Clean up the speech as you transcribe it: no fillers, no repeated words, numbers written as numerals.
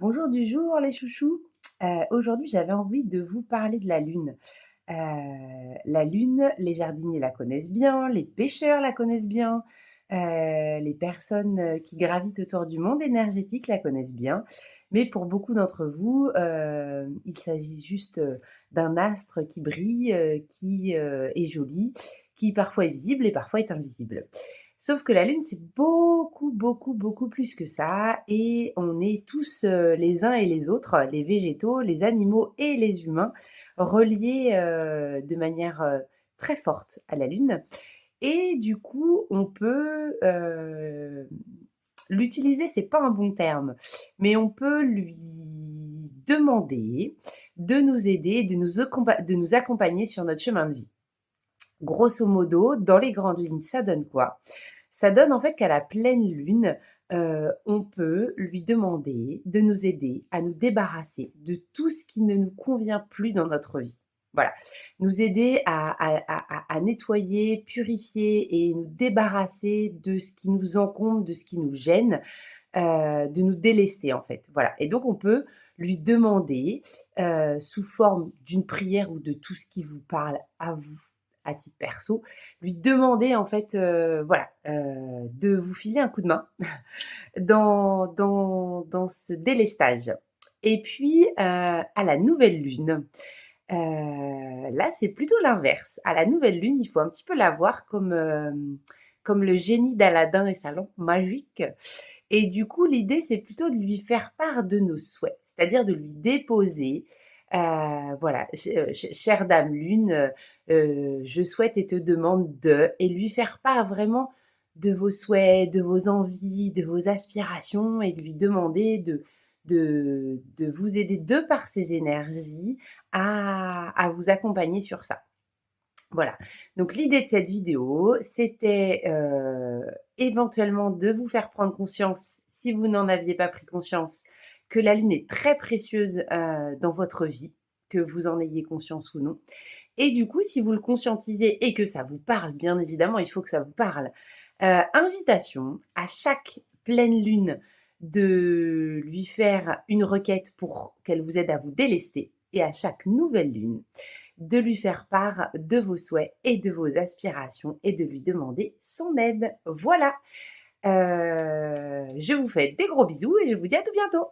Bonjour du jour les chouchous. Aujourd'hui j'avais envie de vous parler de la lune. La lune, les jardiniers la connaissent bien, les pêcheurs la connaissent bien, les personnes, qui gravitent autour du monde énergétique la connaissent bien. Mais pour beaucoup d'entre vous, il s'agit juste, d'un astre qui brille, qui, est joli, qui parfois est visible et parfois est invisible. Sauf que la Lune, c'est beaucoup, beaucoup, beaucoup plus que ça et on est tous, les uns et les autres, les végétaux, les animaux et les humains, reliés, de manière, très forte à la Lune et du coup, on peut, l'utiliser, c'est pas un bon terme, mais on peut lui demander de nous aider, de nous accompagner sur notre chemin de vie. Grosso modo, dans les grandes lignes, ça donne quoi? Ça donne en fait qu'à la pleine lune, on peut lui demander de nous aider à nous débarrasser de tout ce qui ne nous convient plus dans notre vie. Voilà, nous aider à nettoyer, purifier et nous débarrasser de ce qui nous encombre, de ce qui nous gêne, de nous délester en fait. Voilà et donc on peut lui demander, sous forme d'une prière ou de tout ce qui vous parle à vous, à titre perso, lui demander en fait, voilà, de vous filer un coup de main dans ce délestage et puis, à la nouvelle lune, là, c'est plutôt l'inverse. À la nouvelle lune, il faut un petit peu la voir comme, comme le génie d'Aladin et sa lampe magique et du coup, l'idée, c'est plutôt de lui faire part de nos souhaits, c'est-à-dire de lui déposer, voilà, chère dame lune, je souhaite et te demande de et lui faire part vraiment de vos souhaits, de vos envies, de vos aspirations et de lui demander de vous aider de par ses énergies à vous accompagner sur ça. Voilà, donc l'idée de cette vidéo, c'était, éventuellement de vous faire prendre conscience, si vous n'en aviez pas pris conscience, que la lune est très précieuse, dans votre vie, que vous en ayez conscience ou non et du coup, si vous le conscientisez et que ça vous parle, bien évidemment, il faut que ça vous parle, invitation à chaque pleine lune de lui faire une requête pour qu'elle vous aide à vous délester et à chaque nouvelle lune de lui faire part de vos souhaits et de vos aspirations et de lui demander son aide. Voilà, je vous fais des gros bisous et je vous dis à tout bientôt.